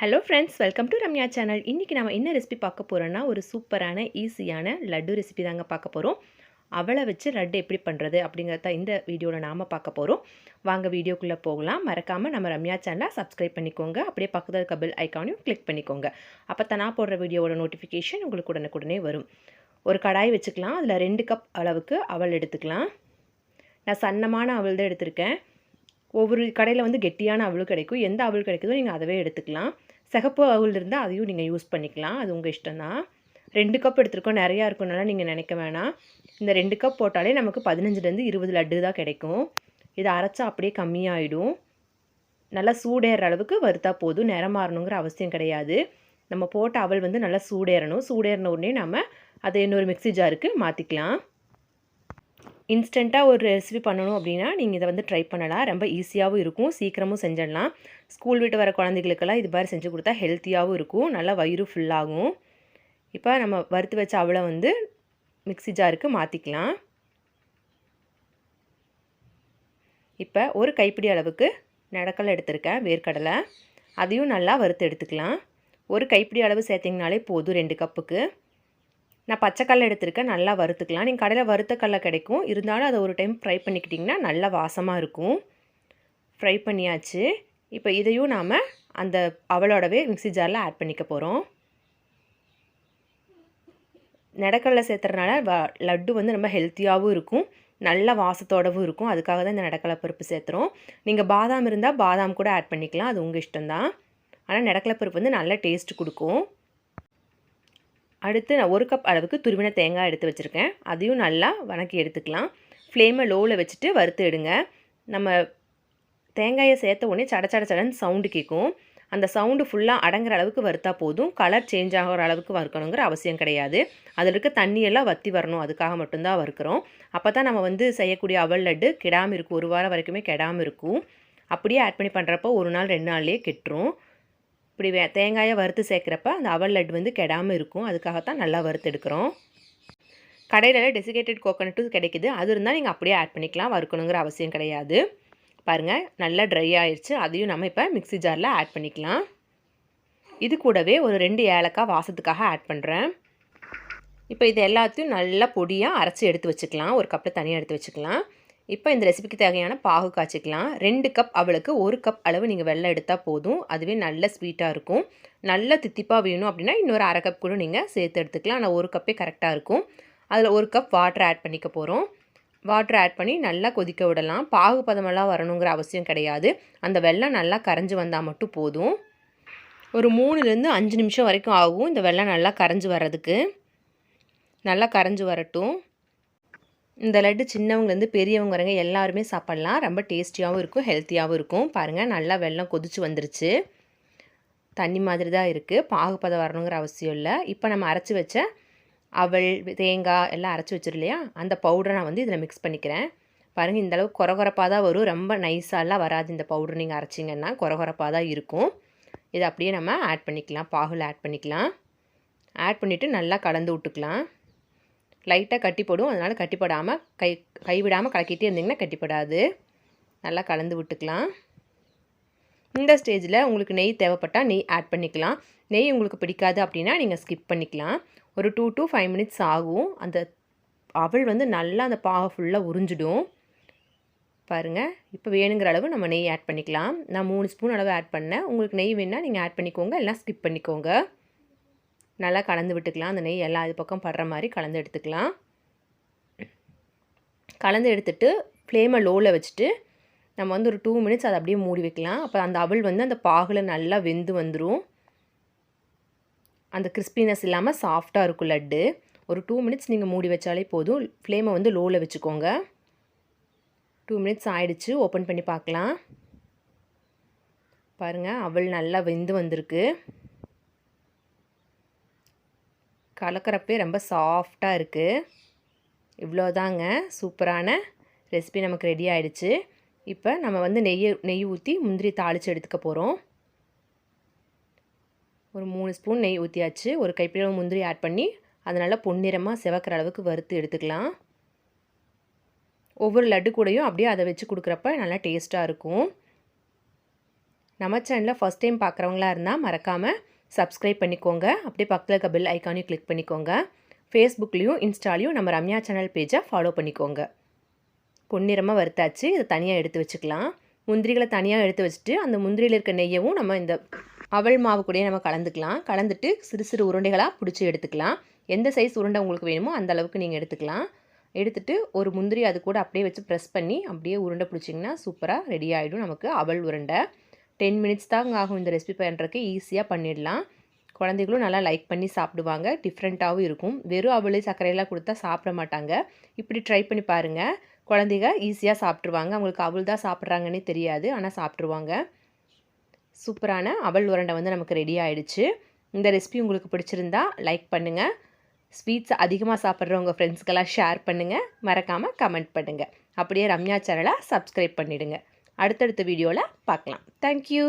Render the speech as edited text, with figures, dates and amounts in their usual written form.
Hello friends, welcome to Ramya channel. இன்றைக்கி நம்ம என்ன ரெசிபி பார்க்க போகிறோன்னா, ஒரு சூப்பரான ஈஸியான லட்டு ரெசிபி தாங்க பார்க்க போகிறோம். அவளை வச்சு லட்டு எப்படி பண்ணுறது அப்படிங்கிறத இந்த வீடியோவில் நாம் பார்க்க போகிறோம். வாங்க வீடியோக்குள்ளே போகலாம். மறக்காமல் நம்ம ரம்யா சேனலை சப்ஸ்கிரைப் பண்ணிக்கோங்க. அப்படியே பக்கத்தில் இருக்க பெல் ஐக்கானையும் கிளிக் பண்ணிக்கோங்க. அப்போ தான் நான் போடுற வீடியோவோட நோட்டிஃபிகேஷன் உங்களுக்கு உடனுக்குடனே வரும். ஒரு கடாய் வச்சுக்கலாம். அதில் 2 கப் அளவுக்கு அவல் எடுத்துக்கலாம். நான் சன்னமான அவல் தான் எடுத்திருக்கேன். ஒவ்வொரு கடையில் வந்து கெட்டியான அவலும் கிடைக்கும். எந்த அவல் கிடைக்குதோ நீங்கள் அதவே எடுத்துக்கலாம். சிகப்பு அவல் இருந்தால் அதையும் நீங்கள் யூஸ் பண்ணிக்கலாம். அது உங்கள் இஷ்டம் தான். 2 கப் எடுத்துருக்கோம், நிறையா இருக்கும்னால நீங்கள் நினைக்க வேணாம். இந்த 2 கப் போட்டாலே நமக்கு 15லேருந்து 20 லட்டு தான் கிடைக்கும். இதை அரைச்சா அப்படியே கம்மியாகிடும். நல்லா சூடேற அளவுக்கு வறுத்தா போதும். நிறம் மாறணுங்கிற அவசியம் கிடையாது. நம்ம போட்ட அவல் வந்து நல்லா சூடேறணும். சூடேறின உடனே நம்ம அதை இன்னொரு மிக்ஸி ஜாருக்கு மாற்றிக்கலாம். இன்ஸ்டண்ட்டாக ஒரு ரெசிபி பண்ணணும் அப்படின்னா நீங்கள் இதை வந்து ட்ரை பண்ணலாம். ரொம்ப ஈஸியாகவும் இருக்கும், சீக்கிரமும் செஞ்சிடலாம். ஸ்கூல் விட்டு வர குழந்தைகளுக்கெல்லாம் இது மாதிரி செஞ்சு கொடுத்தா ஹெல்த்தியாகவும் இருக்கும், நல்லா வயிறு ஃபுல்லாகும். இப்போ நம்ம வறுத்து வச்ச அவளை வந்து மிக்ஸி ஜாருக்கு மாற்றிக்கலாம். இப்போ ஒரு கைப்பிடி அளவுக்கு நடக்கலை எடுத்திருக்கேன், வேர்க்கடலை. அதையும் நல்லா வறுத்து எடுத்துக்கலாம். ஒரு கைப்பிடி அளவு சேர்த்திங்கனாலே போதும் 2 கப்புக்கு. நான் பச்சைக்கடலை எடுத்திருக்கேன், நல்லா வறுத்துக்கலாம். நீங்கள் கடையில் வறுத்த கடலை கிடைக்கும், இருந்தாலும் அதை ஒரு டைம் ஃப்ரை பண்ணிக்கிட்டிங்கன்னா நல்லா வாசமாக இருக்கும். ஃப்ரை பண்ணியாச்சு. இப்போ இதையும் நாம் அந்த அவளோடவே மிக்ஸி ஜாரில் ஆட் பண்ணிக்க போகிறோம். நடக்கடலை சேர்த்துறதுனால லட்டு வந்து ரொம்ப ஹெல்த்தியாகவும் இருக்கும், நல்ல வாசத்தோடவும் இருக்கும். அதுக்காக தான் இந்த நடக்கடலை பருப்பு சேர்த்துறோம். நீங்கள் பாதாம் இருந்தால் பாதாம் கூட ஆட் பண்ணிக்கலாம், அது உங்கள் இஷ்டம்தான். ஆனால் நடக்கடலை பருப்பு வந்து நல்ல டேஸ்ட் கொடுக்கும். அடுத்து நான் 1 கப் அளவுக்கு துருவின தேங்காய் எடுத்து வச்சுருக்கேன். அதையும் நல்லா வதக்கி எடுத்துக்கலாம். ஃப்ளேமை லோவில் வச்சுட்டு வறுத்து எடுங்க. நம்ம தேங்காயை சேர்த்த உடனே சடன்னு சவுண்டு கேட்கும். அந்த சவுண்டு ஃபுல்லாக அடங்குற அளவுக்கு வறுத்தா போதும். கலர் சேஞ்ச் ஆகிற அளவுக்கு வறுக்கணுங்கிற அவசியம் கிடையாது. அதில் இருக்க தண்ணியெல்லாம் வற்றி வரணும், அதுக்காக மட்டும்தான் வறுக்கிறோம். அப்போ தான் நம்ம வந்து செய்யக்கூடிய அவல் லட்டு கெடாமல் இருக்கும், 1 வாரம் வரைக்குமே கெடாமல் இருக்கும். அப்படியே ஆட் பண்ணி பண்ணுறப்போ 1 நாள் 2 நாள்லேயே கெட்டுரும். இப்படி தேங்காயை வறுத்து சேர்க்குறப்ப அந்த அவல் லட்டு வந்து கெடாமல் இருக்கும், அதுக்காகத்தான் நல்லா வறுத்து எடுக்கிறோம். கடையில் டெசிகேட்டட் கோகோனட்டும் கிடைக்குது, அது இருந்தால் நீங்கள் அப்படியே ஆட் பண்ணிக்கலாம், வறுக்கணுங்கிற அவசியம் கிடையாது. பாருங்கள், நல்லா ட்ரை ஆயிடுச்சு. அதையும் நம்ம இப்போ மிக்ஸி ஜாரில் ஆட் பண்ணிக்கலாம். இது கூடவே ஒரு 2 ஏலக்காய் வாசத்துக்காக ஆட் பண்ணுறேன். இப்போ இது எல்லாத்தையும் நல்லா பொடியாக அரைச்சி எடுத்து வச்சுக்கலாம். ஒரு கப்பில் தனியாக எடுத்து வச்சுக்கலாம். இப்போ இந்த ரெசிபிக்கு தேவையான பாகு காய்ச்சிக்கலாம். 2 கப் அவளுக்கு 1 கப் அளவு நீங்கள் வெல்லம் எடுத்தால் போதும். அதுவே நல்ல ஸ்வீட்டாக இருக்கும். நல்ல தித்திப்பாக வேணும் அப்படின்னா இன்னொரு 1/2 கப் கூட நீங்கள் சேர்த்து எடுத்துக்கலாம். ஆனால் 1 கப்பே கரெக்டாக இருக்கும். அதில் 1 கப் வாட்டர் ஆட் பண்ணிக்க போகிறோம். வாட்டர் ஆட் பண்ணி நல்லா கொதிக்க விடலாம். பாகு பதமெல்லாம் வரணுங்கிற அவசியம் கிடையாது. அந்த வெல்லம் நல்லா கரைஞ்சி வந்தால் மட்டும் போதும். ஒரு 3லேருந்து 5 நிமிஷம் வரைக்கும் ஆகும் இந்த வெல்லம் நல்லா கரைஞ்சி வர்றதுக்கு. நல்லா கரைஞ்சி வரட்டும். இந்த லட்டு சின்னவங்கலேருந்து பெரியவங்க வரங்க எல்லாருமே சாப்பிட்லாம். ரொம்ப டேஸ்டியாகவும் இருக்கும், ஹெல்த்தியாகவும் இருக்கும். பாருங்கள், நல்லா வெல்லம் கொதிச்சு வந்துருச்சு. தண்ணி மாதிரி தான் இருக்குது, பாகுப்பதம் வரணுங்கிற அவசியம் இல்லை. இப்போ நம்ம அரைச்சி வச்ச அவல், தேங்காய் எல்லாம் அரைச்சி வச்சிரு இல்லையா, அந்த பவுடரை நான் வந்து இதில் மிக்ஸ் பண்ணிக்கிறேன். பாருங்கள், இந்தளவு கொரகொரப்பாக தான் வரும், ரொம்ப நைஸாலாம் வராது. இந்த பவுடர் நீங்கள் அரைச்சிங்கன்னா கொரகொரப்பாக தான் இருக்கும். இதை அப்படியே நம்ம ஆட் பண்ணிக்கலாம், பாகுல ஆட் பண்ணிக்கலாம். ஆட் பண்ணிவிட்டு நல்லா கலந்து விட்டுக்கலாம். லைட்டாக கட்டிப்படும், அதனால் கட்டிப்படாமல் கைவிடாமல் கலக்கிட்டே இருந்திங்கன்னா கட்டிப்படாது. நல்லா கலந்து விட்டுக்கலாம். இந்த ஸ்டேஜில் உங்களுக்கு நெய் தேவைப்பட்டால் நெய் ஆட் பண்ணிக்கலாம். நெய் உங்களுக்கு பிடிக்காது அப்படின்னா நீங்கள் ஸ்கிப் பண்ணிக்கலாம். ஒரு 2 to 5 மினிட்ஸ் ஆகும். அந்த அவல் வந்து நல்லா அந்த பாகு ஃபுல்லாக உறிஞ்சிடும். பாருங்கள், இப்போ வேணுங்கிற அளவு நம்ம நெய் ஆட் பண்ணிக்கலாம். நான் 3 ஸ்பூன் அளவு ஆட் பண்ணேன். உங்களுக்கு நெய் வேணால் நீங்கள் ஆட் பண்ணிக்கோங்க, எல்லாம் ஸ்கிப் பண்ணிக்கோங்க. நல்லா கலந்து விட்டுக்கலாம். அந்த நெய் எல்லா இது பக்கம் படுற மாதிரி கலந்து எடுத்துக்கலாம். கலந்து எடுத்துட்டு ஃப்ளேமை லோவில் வச்சுட்டு நம்ம வந்து ஒரு 2 மினிட்ஸ் அதை அப்படியே மூடி வைக்கலாம். அப்போ அந்த அவல் வந்து அந்த பாகில் நல்லா வெந்து வந்துடும். அந்த கிறிஸ்பினஸ் இல்லாமல் சாஃப்டாக இருக்கும் லட்டு. ஒரு 2 மினிட்ஸ் நீங்கள் மூடி வச்சாலே போதும். ஃப்ளேமை வந்து லோவில் வச்சுக்கோங்க. 2 மினிட்ஸ் ஆயிடுச்சு. ஓப்பன் பண்ணி பார்க்கலாம். பாருங்கள், அவல் நல்லா வெந்து வந்திருக்கு. கலக்கிறப்பே ரொம்ப சாஃப்டாக இருக்குது. இவ்வளோதாங்க, சூப்பரான ரெசிபி நமக்கு ரெடி ஆகிடுச்சு. இப்போ நம்ம வந்து நெய் ஊற்றி முந்திரி தாளித்து எடுத்துக்க போகிறோம். ஒரு 3 ஸ்பூன் நெய் ஊற்றியாச்சு. ஒரு கைப்பிடி முந்திரி ஆட் பண்ணி அதை நல்லா பொன்னிறமாக சிவக்கிற அளவுக்கு வறுத்து எடுத்துக்கலாம். ஒவ்வொரு லட்டு கூடையும் அப்படியே அதை வச்சு கொடுக்குறப்ப நல்லா டேஸ்ட்டாக இருக்கும். நம்ம சேனலை ஃபஸ்ட் டைம் பார்க்குறவங்களா இருந்தால் மறக்காமல் சப்ஸ்கிரைப் பண்ணிக்கோங்க. அப்படியே பக்கத்தில் இருக்க பெல் ஐக்கானையும் கிளிக் பண்ணிக்கோங்க. ஃபேஸ்புக்லேயும் இன்ஸ்டாலையும் நம்ம ரம்யா சேனல் பேஜை ஃபாலோ பண்ணிக்கோங்க. பொன்னிறமாக வறுத்தாச்சு. இதை தனியாக எடுத்து வச்சுக்கலாம். முந்திரிகளை தனியாக எடுத்து வச்சுட்டு அந்த முந்திரியில் இருக்க நெய்யவும் நம்ம இந்த அவல் மாவு கூடயே நம்ம கலந்துட்டு சிறு சிறு உருண்டைகளாக பிடிச்சி எடுத்துக்கலாம். எந்த சைஸ் உருண்டை உங்களுக்கு வேணுமோ அந்த அளவுக்கு நீங்கள் எடுத்துக்கலாம். எடுத்துகிட்டு ஒரு முந்திரி அது கூட அப்படியே வச்சு ப்ரெஸ் பண்ணி அப்படியே உருண்டை பிடிச்சிங்கன்னா சூப்பராக ரெடி ஆகிடும் நமக்கு அவல் உருண்டை. 10 மினிட்ஸ் தாங்க ஆகும் இந்த ரெசிபி பண்ணுறதுக்கு. ஈஸியாக பண்ணிடலாம். குழந்தைகளும் நல்லா லைக் பண்ணி சாப்பிடுவாங்க. டிஃப்ரெண்ட்டாகவும் இருக்கும். வெறும் அவல் சர்க்கரையெல்லாம் கொடுத்தா சாப்பிட மாட்டாங்க. இப்படி ட்ரை பண்ணி பாருங்கள். குழந்தைங்க ஈஸியாக சாப்பிட்ருவாங்க. அவங்களுக்கு அவல் தான் சாப்பிட்றாங்கன்னே தெரியாது, ஆனால் சாப்பிட்ருவாங்க. சூப்பரான அவல் உருண்டை வந்து நமக்கு ரெடி ஆகிடுச்சு. இந்த ரெசிபி உங்களுக்கு பிடிச்சிருந்தா லைக் பண்ணுங்கள். ஸ்வீட்ஸ் அதிகமாக சாப்பிட்ற உங்கள் ஃப்ரெண்ட்ஸ்க்கெல்லாம் ஷேர் பண்ணுங்கள். மறக்காமல் கமெண்ட் பண்ணுங்கள். அப்படியே ரம்யா சேனலை சப்ஸ்கிரைப் பண்ணிவிடுங்க. அடுத்தடுத்த வீடியோவில் பார்க்கலாம். தேங்க்யூ.